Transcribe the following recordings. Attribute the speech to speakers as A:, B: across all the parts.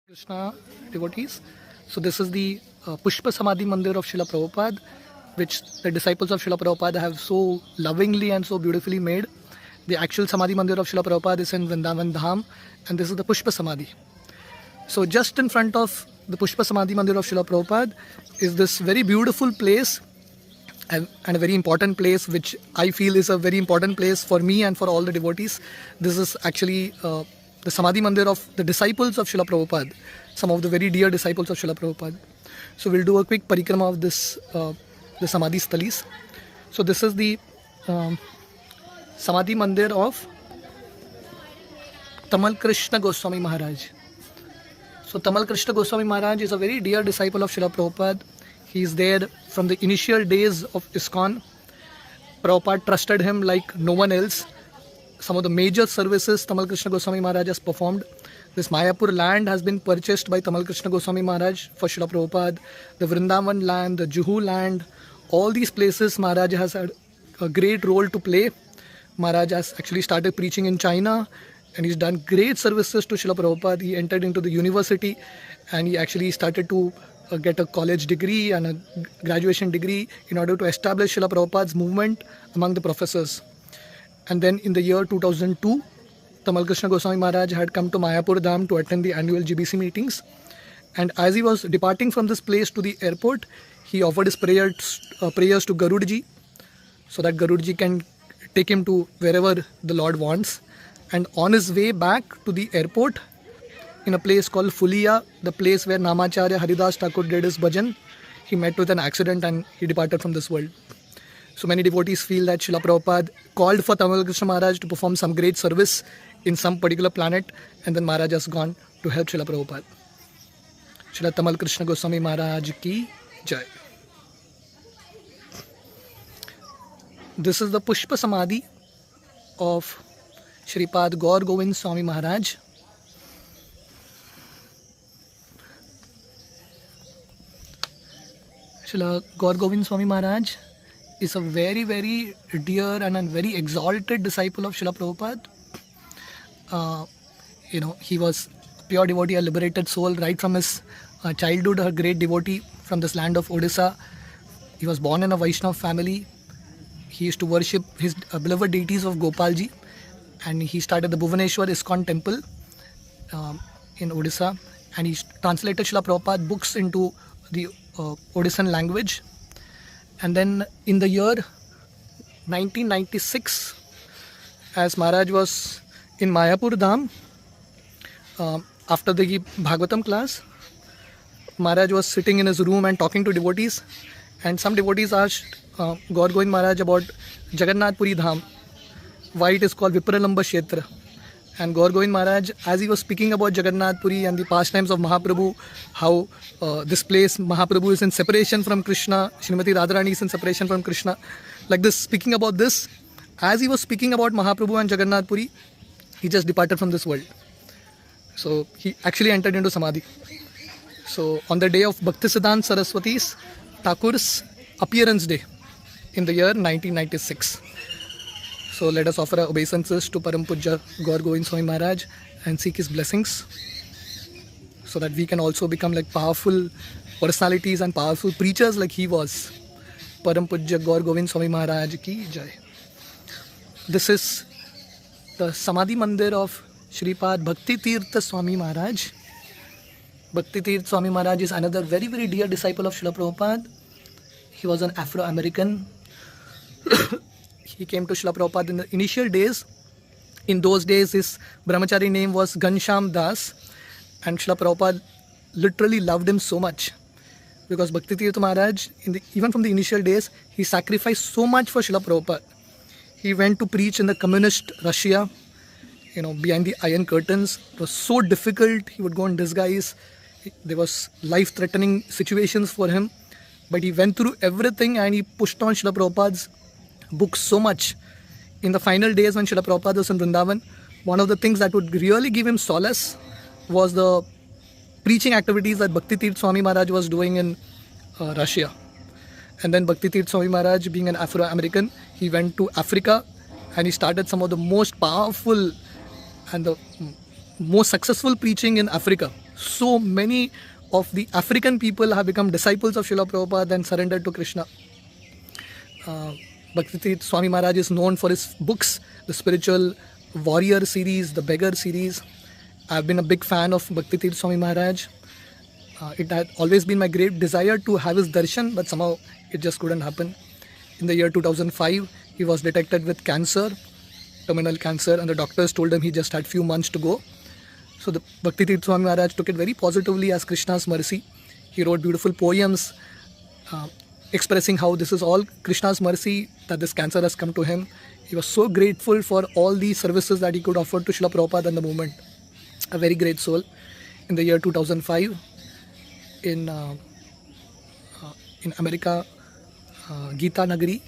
A: Krishna devotees. So this is the Pushpa Samadhi Mandir of Srila Prabhupada, which the disciples of Srila Prabhupada have so lovingly and so beautifully made. The actual Samadhi Mandir of Srila Prabhupada is in Vrindavan Dham, and this is the Pushpa Samadhi. So just in front of the Pushpa Samadhi Mandir of Srila Prabhupada is this very beautiful place and a very important place, which I feel is a very important place for me and for all the devotees. This is actually the Samadhi Mandir of the disciples of Srila Prabhupada, some of the very dear disciples of Srila Prabhupada. So we'll do a quick parikrama of this, the Samadhi Stalis. So this is the Samadhi Mandir of Tamal Krishna Goswami Maharaj. So Tamal Krishna Goswami Maharaj is a very dear disciple of Srila Prabhupada. He is there from the initial days of ISKCON. Prabhupada trusted him like no one else. Some of the major services Tamal Krishna Goswami Maharaj has performed. This Mayapur land has been purchased by Tamal Krishna Goswami Maharaj for Srila Prabhupada. The Vrindavan land, the Juhu land, all these places Maharaj has had a great role to play. Maharaj has actually started preaching in China, and he's done great services to Srila Prabhupada. He entered into the university and he actually started to get a college degree and a graduation degree in order to establish Srila Prabhupada's movement among the professors. And then in the year 2002, Tamal Krishna Goswami Maharaj had come to Mayapur Dham to attend the annual GBC meetings. And as he was departing from this place to the airport, he offered his prayers to Garudji, so that Garudji can take him to wherever the Lord wants. And on his way back to the airport, in a place called Fulia, the place where Namacharya Haridas Thakur did his bhajan, he met with an accident and he departed from this world. So many devotees feel that Srila Prabhupada called for Tamal Krishna Maharaj to perform some great service in some particular planet, and then Maharaj has gone to help Srila Prabhupada. Srila Tamal Krishna Goswami Maharaj ki jai. This is the Pushpa Samadhi of Shripad Gaur Govind Swami Maharaj. Srila Gaur Govind Swami Maharaj is a very, very dear and a very exalted disciple of Srila Prabhupada. He was a pure devotee, a liberated soul right from his childhood, a great devotee from this land of Odisha. He was born in a Vaishnav family. He used to worship his beloved deities of Gopalji, and he started the Bhuvaneshwar ISKCON temple in Odisha, and he translated Srila Prabhupada books into the Odishan language. And then in the year 1996, as Maharaj was in Mayapur Dham, after the Bhagavatam class, Maharaj was sitting in his room and talking to devotees, and some devotees asked Gaur Govind Maharaj about Jagannath Puri Dham, why it is called Vipralamba Kshetra. And Gaur Govind Maharaj, as he was speaking about Jagannath Puri and the pastimes of Mahaprabhu, how this place, Mahaprabhu is in separation from Krishna, Srimati Radharani is in separation from Krishna, like this, speaking about this, as he was speaking about Mahaprabhu and Jagannath Puri, he just departed from this world. So he actually entered into Samadhi. So on the day of Bhaktisiddhanta Saraswati's Thakur's appearance day in the year 1996. So let us offer our obeisances to Param Pujya Gaur Govind Swami Maharaj and seek his blessings, so that we can also become like powerful personalities and powerful preachers like he was. Param Pujya Gaur Govind Swami Maharaj ki jai. This is the Samadhi Mandir of Shripad Bhakti Tirtha Swami Maharaj. Bhakti Tirtha Swami Maharaj is another very, very dear disciple of Srila Prabhupada. He was an Afro-American. He came to Srila Prabhupada in the initial days. In those days, his brahmachari name was Ghanshyam Das, and Srila Prabhupada literally loved him so much, because Bhakti Tirtha Maharaj, even from the initial days, he sacrificed so much for Srila Prabhupada. He went to preach in the communist Russia, behind the iron curtains. It was so difficult. He would go in disguise. There was life-threatening situations for him, but he went through everything and he pushed on Srila Prabhupada's books so much. In the final days when Srila Prabhupada was in Vrindavan, one of the things that would really give him solace was the preaching activities that Bhakti Tirtha Swami Maharaj was doing in Russia. And then Bhakti Tirtha Swami Maharaj, being an Afro-American, he went to Africa and he started some of the most powerful and the most successful preaching in Africa. So many of the African people have become disciples of Srila Prabhupada and surrendered to Krishna. Bhaktivedanta Swami Maharaj is known for his books, the Spiritual Warrior series, the Beggar series. I've been a big fan of Bhaktivedanta Swami Maharaj. It had always been my great desire to have his darshan, but somehow it just couldn't happen. In the year 2005, he was detected with cancer, terminal cancer, and the doctors told him he just had few months to go. So the Bhaktivedanta Swami Maharaj took it very positively as Krishna's mercy. He wrote beautiful poems expressing how this is all Krishna's mercy that this cancer has come to him. He was so grateful for all the services that he could offer to Srila Prabhupada in the movement. A very great soul. In the year 2005, in America, Gita Nagari,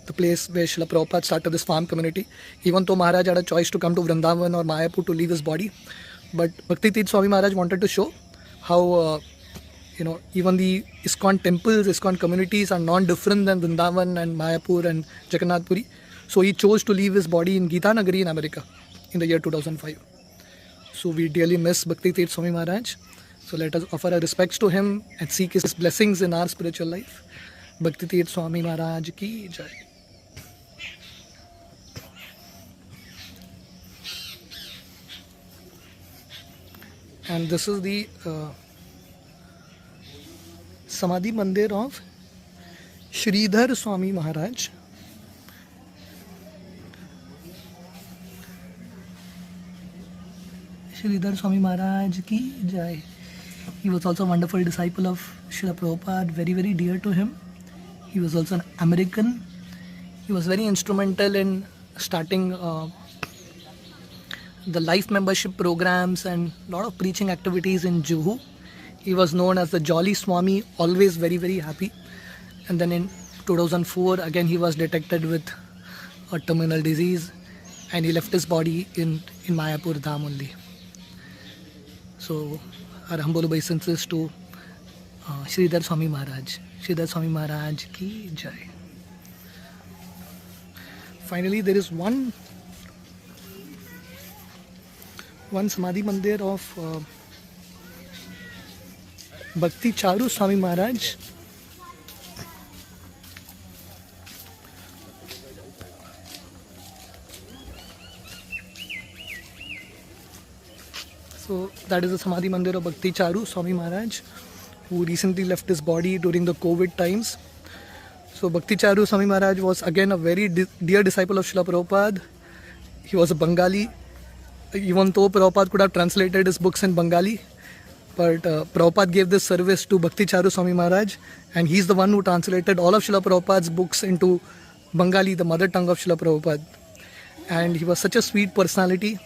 A: the place where Srila Prabhupada started this farm community. Even though Maharaj had a choice to come to Vrindavan or Mayapur to leave his body, but Bhaktivedanta Swami Maharaj wanted to show how even the ISKCON temples, ISKCON communities are non-different than Vrindavan and Mayapur and Jagannath Puri. So he chose to leave his body in Gita Nagari in America in the year 2005. So we dearly miss Bhaktivedanta Swami Maharaj. So let us offer our respects to him and seek his blessings in our spiritual life. Bhaktivedanta Swami Maharaj ki jai. And this is the Samadhi Mandir of Sridhar Swami Maharaj. Sridhar Swami Maharaj ki jai. He was also a wonderful disciple of Srila Prabhupada, very, very dear to him. He was also an American. He was very instrumental in starting the life membership programs and a lot of preaching activities in Juhu. He was known as the Jolly Swami, always very, very happy. And then in 2004, again he was detected with a terminal disease and he left his body in Mayapur Dham only. So our humble obeisances to Sridhar Swami Maharaj. Sridhar Swami Maharaj ki jai. Finally, there is one Samadhi Mandir of Bhakti Charu Swami Maharaj. So that is the Samadhi Mandir of Bhakti Charu Swami Maharaj, who recently left his body during the COVID times. So Bhakti Charu Swami Maharaj was again a very dear disciple of Srila Prabhupada. He was a Bengali. Even though Prabhupada could have translated his books in Bengali, but Prabhupada gave this service to Bhakti Charu Swami Maharaj, and he's the one who translated all of Srila Prabhupada's books into Bengali, the mother tongue of Srila Prabhupada. And he was such a sweet personality.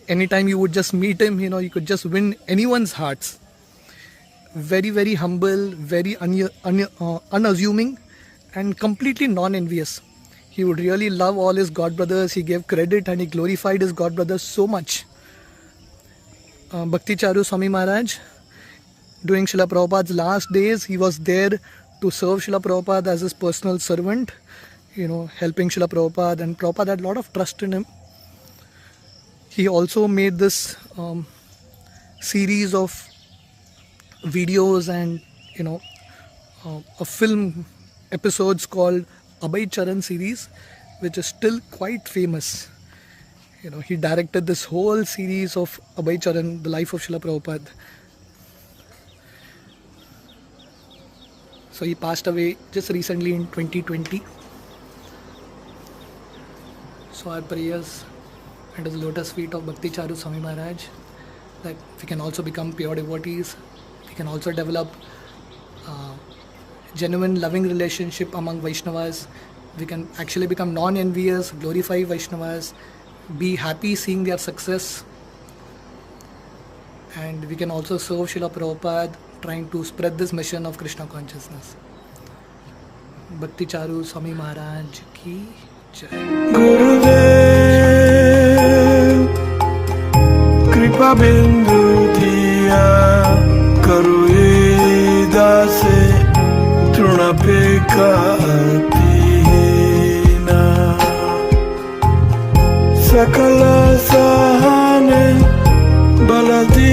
A: Anytime you would just meet him, you could just win anyone's hearts. Very, very humble, very unassuming, and completely non-envious. He would really love all his god brothers. He gave credit and he glorified his god brothers so much. Bhakti Charu Swami Maharaj, during Srila Prabhupada's last days, he was there to serve Srila Prabhupada as his personal servant, helping Srila Prabhupada, and Prabhupada had a lot of trust in him. He also made this series of videos and a film episodes called Abhay Charan series, which is still quite famous. He directed this whole series of Abhay Charan, the life of Srila Prabhupada. So he passed away just recently in 2020. So our prayers under the lotus feet of Bhakti Charu Swami Maharaj, that we can also become pure devotees. We can also develop genuine loving relationship among Vaishnavas. We can actually become non-envious, glorify Vaishnavas, be happy seeing their success. And we can also serve Srila Prabhupada, trying to spread this mission of Krishna consciousness. Bhakti Charu Swami Maharaj ki jai.
B: Gurudev Kripa Bindu Diya Karuye Dase Trunapeka Sakala Sahane Baladi